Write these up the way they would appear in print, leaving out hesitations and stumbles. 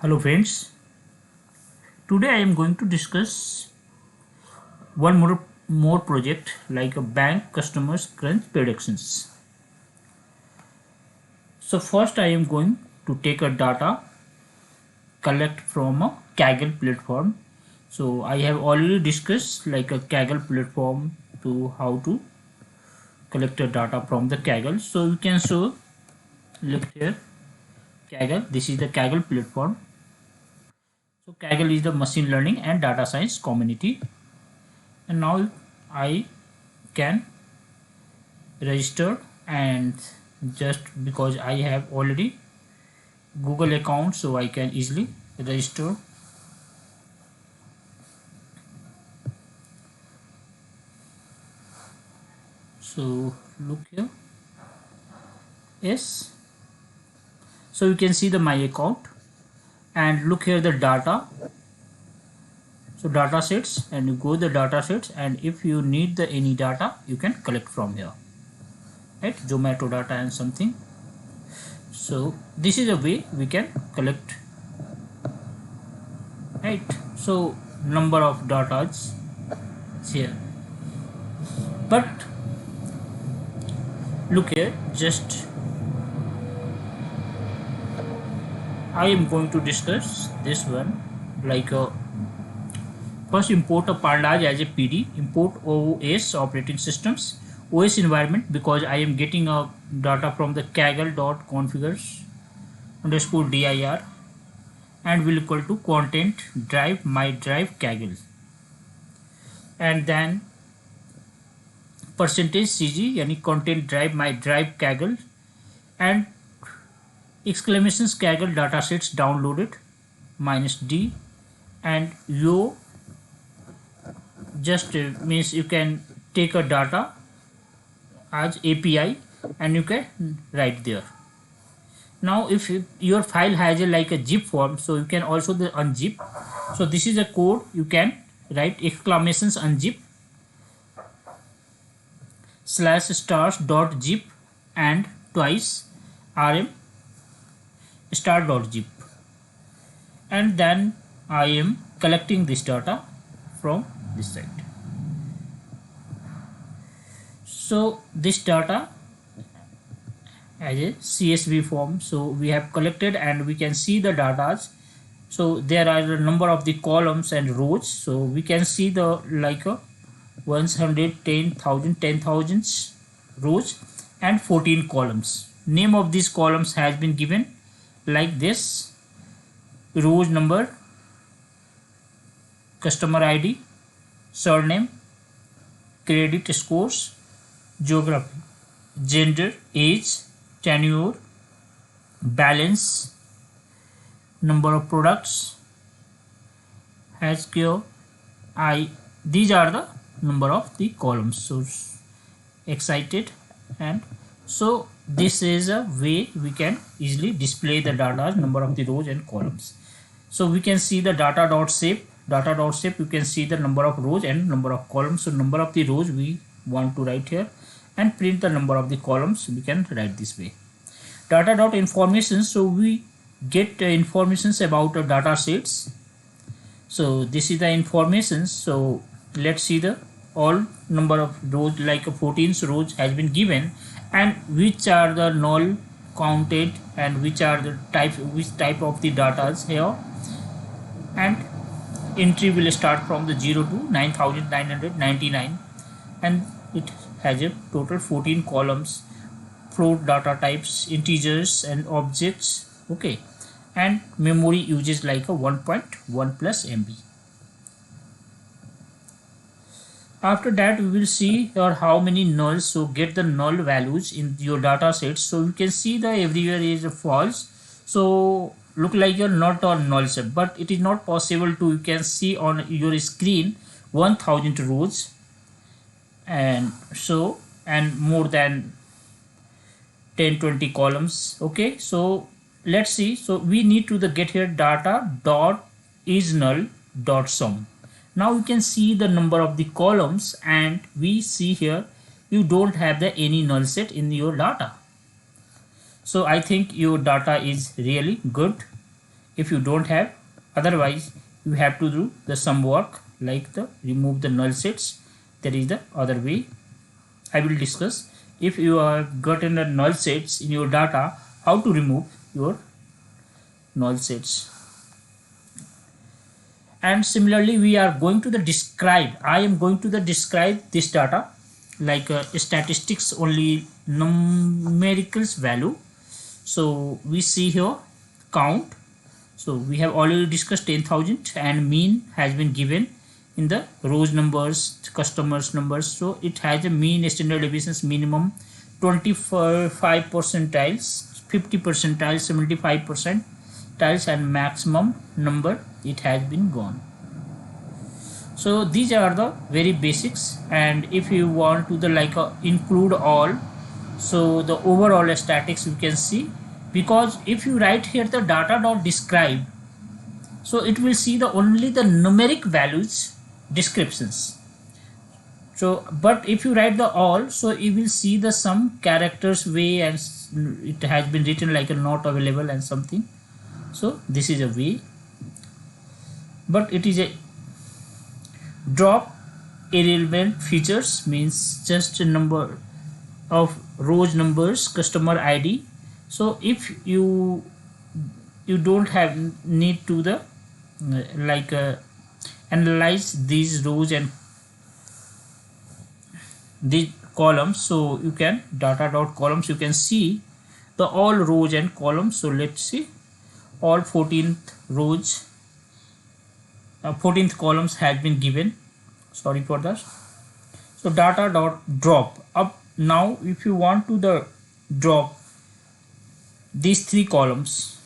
Hello friends, today I am going to discuss one more project like a bank customers crunch predictions. So first I am going to take a data collect from a Kaggle platform. So I have already discussed like a Kaggle platform to how to collect the data from the Kaggle. So you can show look here Kaggle. This is the Kaggle platform. So Kaggle is the machine learning and data science community. And now I can register, and just because I have already Google account, so I can easily register. So look here, yes, so you can see the my account and look here the data. So data sets, and you go the data sets, and if you need the any data you can collect from here, right? Zomato data and something. So this is a way we can collect, right? So number of data is here, but look here, just I am going to discuss this one like first import a pandas as a PD, import OS operating systems, OS environment, because I am getting a data from the kaggle.configures underscore dir, and will equal to content drive my drive kaggle, and then percentage cg yani content drive my drive kaggle, and exclamations kaggle datasets downloaded minus d, and yo just means you can take a data as API and you can write there. Now if your file has like a zip form, so you can also the unzip. So this is a code you can write exclamations unzip slash stars dot zip and twice rm star dot zip, and then I am collecting this data from this site. So this data as a CSV form, so we have collected and we can see the data. So there are a number of the columns and rows, so we can see the like a 110,000 10,000 rows and 14 columns. Name of these columns has been given like this: rows number, customer ID, surname, credit scores, geography, gender, age, tenure, balance, number of products, HQ, I. These are the number of the columns. So excited, and so this is a way we can easily display the data, number of the rows and columns. So we can see the data.shape. Data.shape, you can see the number of rows and number of columns. So number of the rows we want to write here, and print the number of the columns we can write this way. Data.information, so we get informations about data sets. So this is the information. So let's see the all number of rows, like 14 rows has been given, and which are the null counted and which are the type, which type of the data is here, and entry will start from the 0 to 9999, and it has a total 14 columns, float data types, integers and objects, okay, and memory uses like a 1.1 plus MB. After that we will see here how many nulls. So get the null values in your data sets. So you can see the everywhere is false, so look like you're not on null set, but it is not possible to, you can see on your screen 1000 rows, and so, and more than 10-20 columns, okay. So let's see. So we need to the get here data dot is null dot sum. Now you can see the number of the columns, and we see here you don't have the any null set in your data. So I think your data is really good if you don't have. Otherwise you have to do the some work like the remove the null sets. There is the other way I will discuss. If you have gotten the null sets in your data, how to remove your null sets. And similarly we are going to the describe. I am going to the describe this data like statistics only numericals value. So we see here count. So we have already discussed 10,000 and mean has been given in the rows numbers, customers numbers. So it has a mean standard deviations minimum 25 percentiles, 50 percentiles, 75 percentiles, and maximum number it has been gone. So these are the very basics. And if you want to the like include all, so the overall statics you can see, because if you write here the data dot describe, so it will see the only the numeric values descriptions. So but if you write the all, so you will see the some characters way, and it has been written like a not available and something. So this is a way, but it is a drop irrelevant features, means just a number of rows numbers, customer ID. So if you don't have need to the like analyze these rows and these columns, so you can data dot columns, you can see the all rows and columns. So let's see all 14th rows, 14th columns has been given. Sorry for that. So data dot drop up. Now if you want to the drop these 3 columns,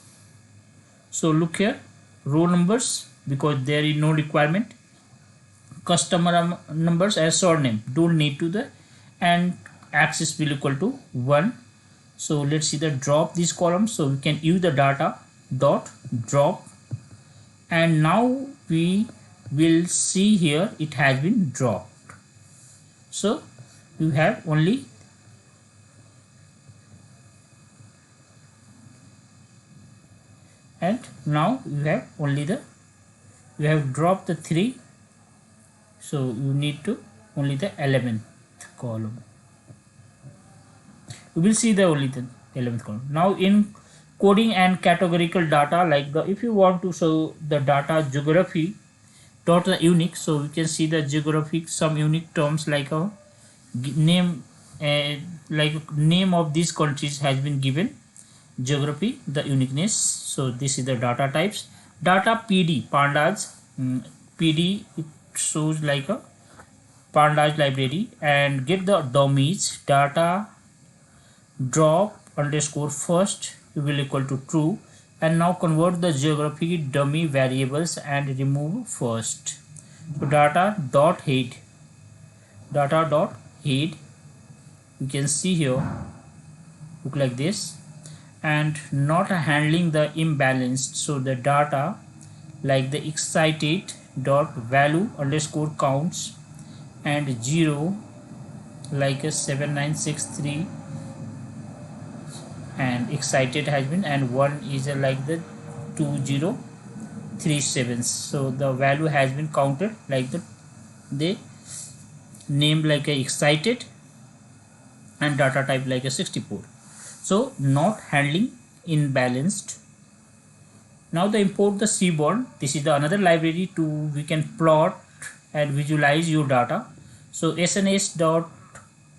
so look here, row numbers because there is no requirement, customer numbers and surname don't need to the, and axis will equal to 1. So let's see the drop these columns. So we can use the data dot drop, and now we will see here it has been dropped. So you have only and now you have only the, you have dropped the 3, so you need to only the 11th column. You will see the only the 11th column. Now in coding and categorical data, like the if you want to show the data geography dot the unique, so we can see the geographic some unique terms like a name, like name of these countries has been given, geography the uniqueness. So this is the data types. Data PD pandas, PD it shows like a pandas library, and get the dummies data drop underscore first will equal to true, and now convert the geography dummy variables and remove first. So data dot head you can see here look like this, and not handling the imbalanced. So the data like the excited dot value underscore counts, and 0 like a 7963, and excited has been, and 1 is like the 2037. So the value has been counted like the they named like a excited and data type like a 64. So not handling imbalanced. Now the import the seaborn. This is the another library to we can plot and visualize your data. So sns dot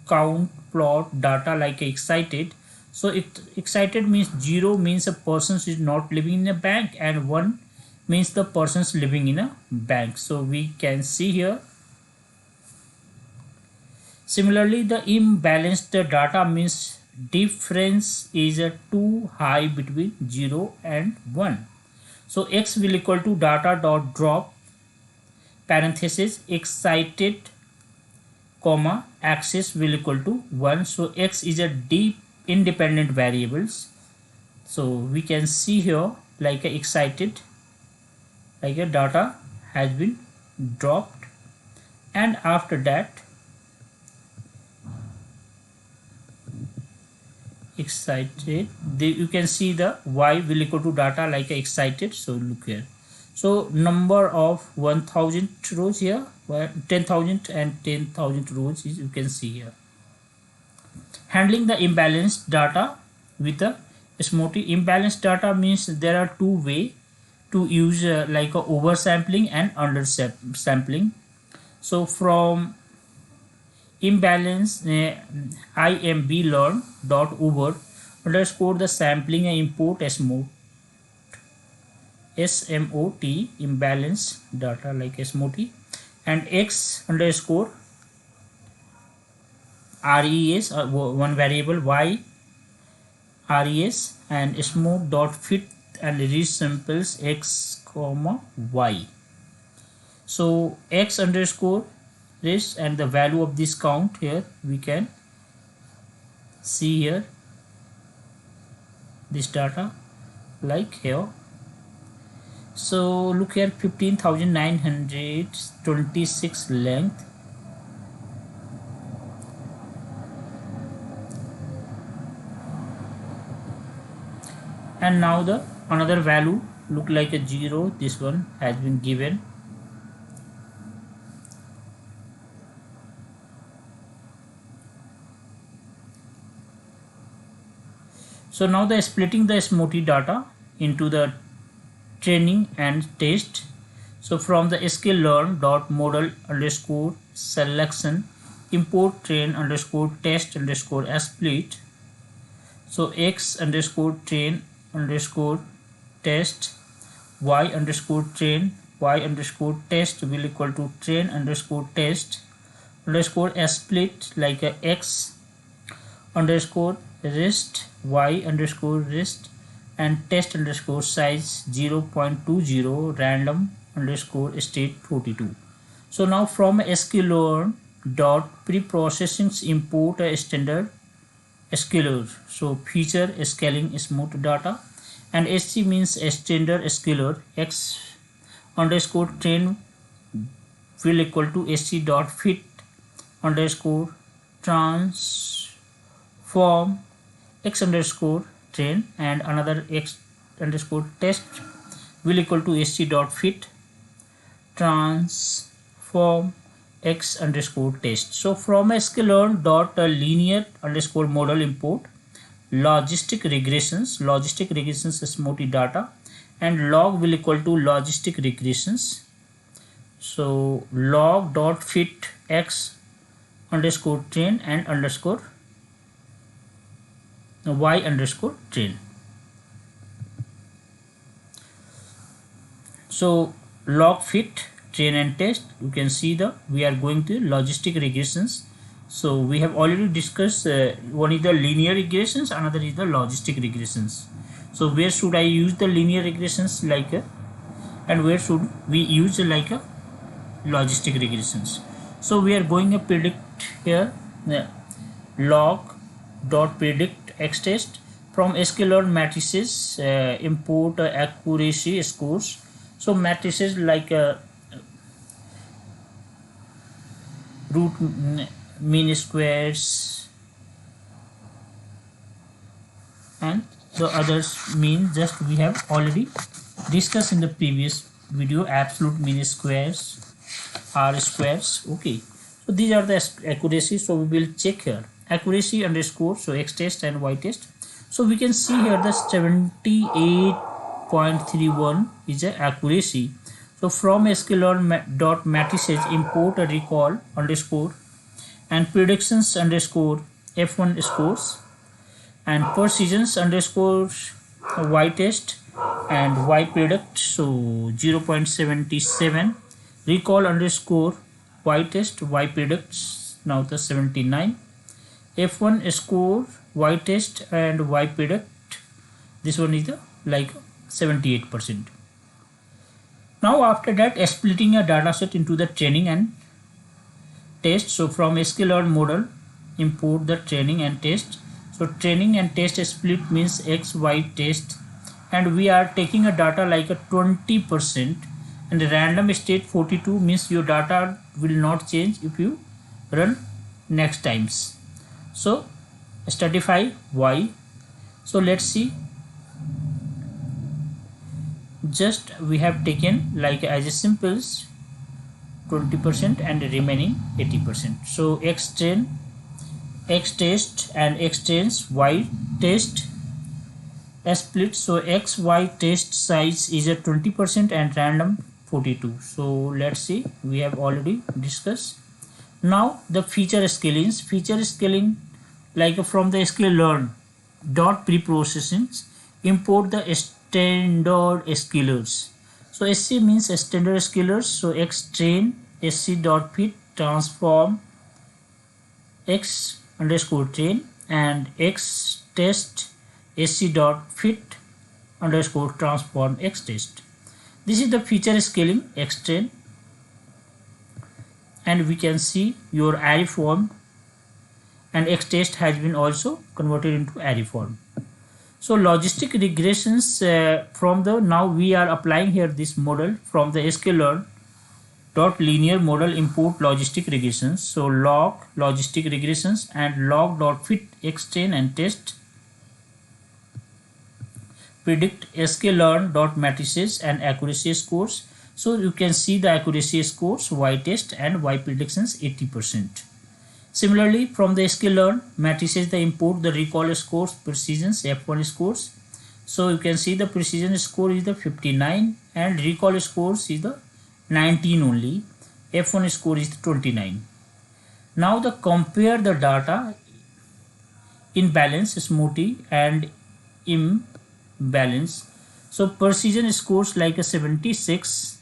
count plot data like excited. So it excited means 0 means a person is not living in a bank, and 1 means the person's living in a bank. So we can see here. Similarly, the imbalanced data means difference is too high between 0 and 1. So x will equal to data dot drop parenthesis excited comma axis will equal to 1. So x is a deep independent variables. So we can see here like a excited like a data has been dropped, and after that excited, you can see the y will equal to data like excited. So look here, so number of 1000 rows here, 10,000 and 10,000 rows is, you can see here. Handling the imbalanced data with the SMOTI. Imbalanced data means there are two ways to use like a oversampling and undersampling. So from imbalance imblearn dot over underscore the sampling and import SMOT imbalance data like SMOT, and x underscore res one variable, y res, and SMOT dot fit and resamples x comma y. So x underscore this and the value of this count here we can see here this data like here. So look here, 15,926 length, and now the another value look like a 0, this one has been given. So now the splitting the SMOTI data into the training and test. So from the sklearn dot model underscore selection import train underscore test underscore split. So x underscore train underscore test, y underscore train y underscore test will equal to train underscore test underscore split like a x underscore rest y underscore rest and test underscore size 0.20 random underscore state 42. So now from sklearn dot preprocessing import a standard scalar, so feature scaling SMOT data, and SC means a standard scalar. X underscore train will equal to SC dot fit underscore transform x underscore train, and another x underscore test will equal to SC dot fit transform x underscore test. So from sklearn dot linear underscore model import logistic regressions SMOTI data, and log will equal to logistic regressions. So log dot fit x underscore train and underscore y underscore train. So log fit train and test, you can see the we are going to logistic regressions. So we have already discussed one is the linear regressions, another is the logistic regressions. So where should I use the linear regressions like and where should we use like a logistic regressions? So we are going to predict here log dot predict x test from sklearn matrices import accuracy scores. So matrices like root mean squares and the others mean just we have already discussed in the previous video, absolute mean squares, r squares. Okay, so these are the accuracy. So we will check here accuracy underscore, so x test and y test. So we can see here the 78.31 is the accuracy. So from sklearn dot matrices import a recall underscore and predictions underscore f1 scores and precisions underscore y test and y predict, so 0.77 recall underscore y test y predicts now the 79 f1 score y test and y predict, this one is the like 78%. Now after that splitting a dataset into the training and test. So from sklearn model import the training and test. So training and test split means x y test, and we are taking a data like a 20%, and the random state 42 means your data will not change if you run next times. So stratify y So let's see. Just we have taken like as a simples 20% and remaining 80%. So x train, x test and x trains y test split. So x y test size is a 20% and random 42. So let's see, we have already discussed. Now the feature scaling like from the sklearn dot preprocessing import the standard scalars. So sc means standard scalars. So x train sc dot fit transform x underscore train and x test sc dot fit underscore transform x test. This is the feature scaling x train, and we can see your array form, and x test has been also converted into array form. So logistic regressions from the, now we are applying here this model from the sklearn dot linear model import logistic regressions. So log logistic regressions and log dot fit x train and test predict sklearn dot matrices and accuracy scores. So you can see the accuracy scores y test and y predictions 80%. Similarly, from the sklearn matrices, they import the recall scores, precisions, f1 scores. So you can see the precision score is the 59 and recall scores is the 19 only. F1 score is 29. Now the compare the data in balance, smoothie and imbalance. So precision scores like a 76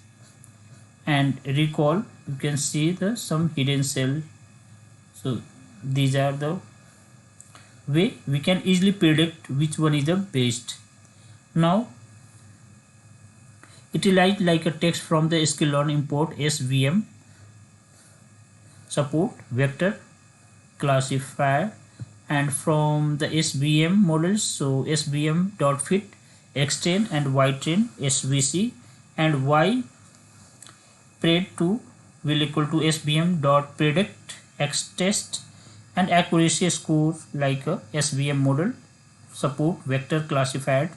and recall, you can see the some hidden cell. So these are the way we can easily predict which one is the best. Now utilize like a text from the sklearn import svm support vector classifier, and from the svm models, so svm dot fit x train and y train svc and y pred 2 will equal to svm dot predict x test and accuracy score like a svm model support vector classified,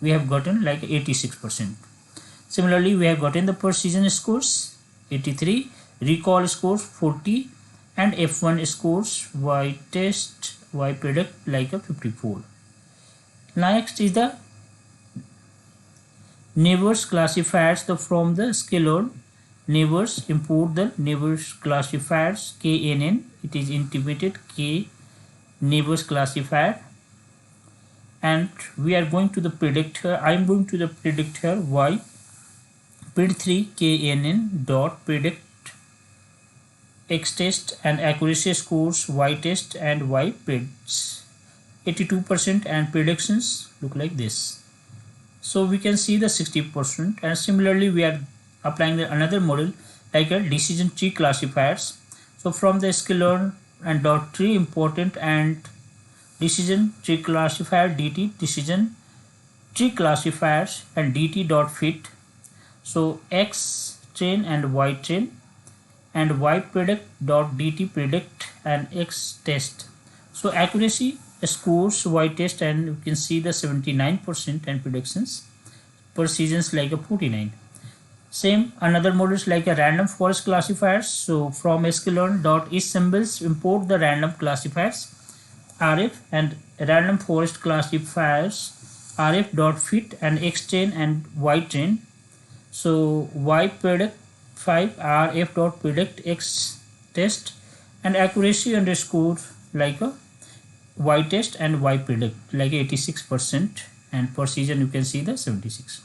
we have gotten like 86%. Similarly, we have gotten the precision scores 83, recall scores 40 and f1 scores y test y predict like a 54. Next is the neighbors classifiers. From the sklearn neighbors, import the neighbors classifiers knn, it is intimated k neighbors classifier, and we are going to the predict here. I am going to the predict here y pred3 knn dot predict x test and accuracy scores y test and y preds 82% and predictions look like this. So we can see the 60%, and similarly we are applying the another model like a decision tree classifiers. So from the sklearn and dot tree important and decision tree classifier dt decision tree classifiers and dt dot fit. So x train and y train and y predict dot dt predict and x test. So accuracy scores y test, and you can see the 79% and predictions precisions like a 49. Same another models like a random forest classifiers. So from sklearn dot is symbols import the random classifiers rf and random forest classifiers rf dot fit and x train and y train. So y predict 5 rf dot predict x test and accuracy underscore like a y test and y predict like 86% and precision you can see the 76.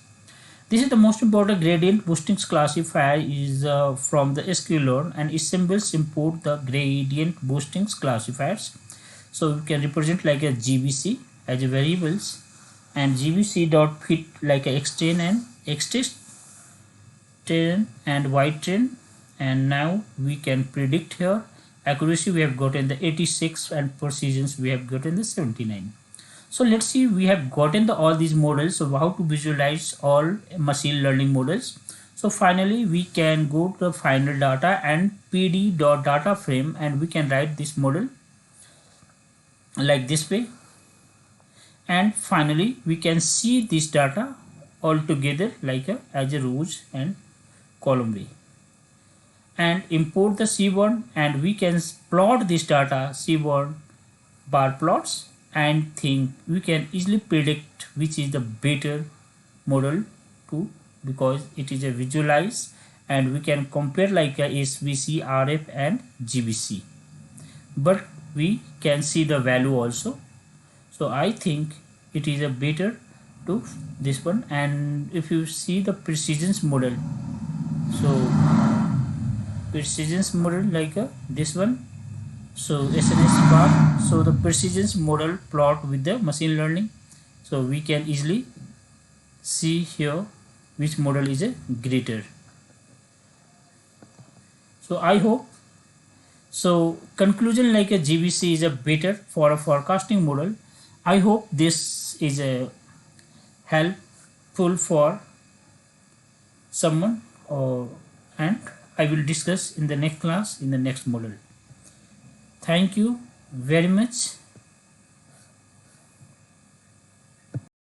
This is the most important gradient boosting classifier is from the sklearn, and its symbols import the gradient boosting classifiers. So we can represent like a gbc as a variables and gbc dot fit like a x train and x test train and y train, and now we can predict here accuracy we have gotten the 86 and precisions we have gotten the 79. So let's see, we have gotten the all these models. So how to visualize all machine learning models. So finally we can go to the final data and pd dot data frame, and we can write this model like this way, and finally we can see this data all together like as a rows and column way, and import the seaborn, and we can plot this data seaborn bar plots and think we can easily predict which is the better model to, because it is a visualize and we can compare like a SVC, RF and GBC, but we can see the value also. So I think it is a better to this one. And if you see the precision model, so precision model like this one, so SNS bar, so the precision model plot with the machine learning, so we can easily see here which model is a greater. So I hope, so conclusion like a GBC is a better for a forecasting model. I hope this is a helpful for someone, and I will discuss in the next class in the next model. Thank you very much.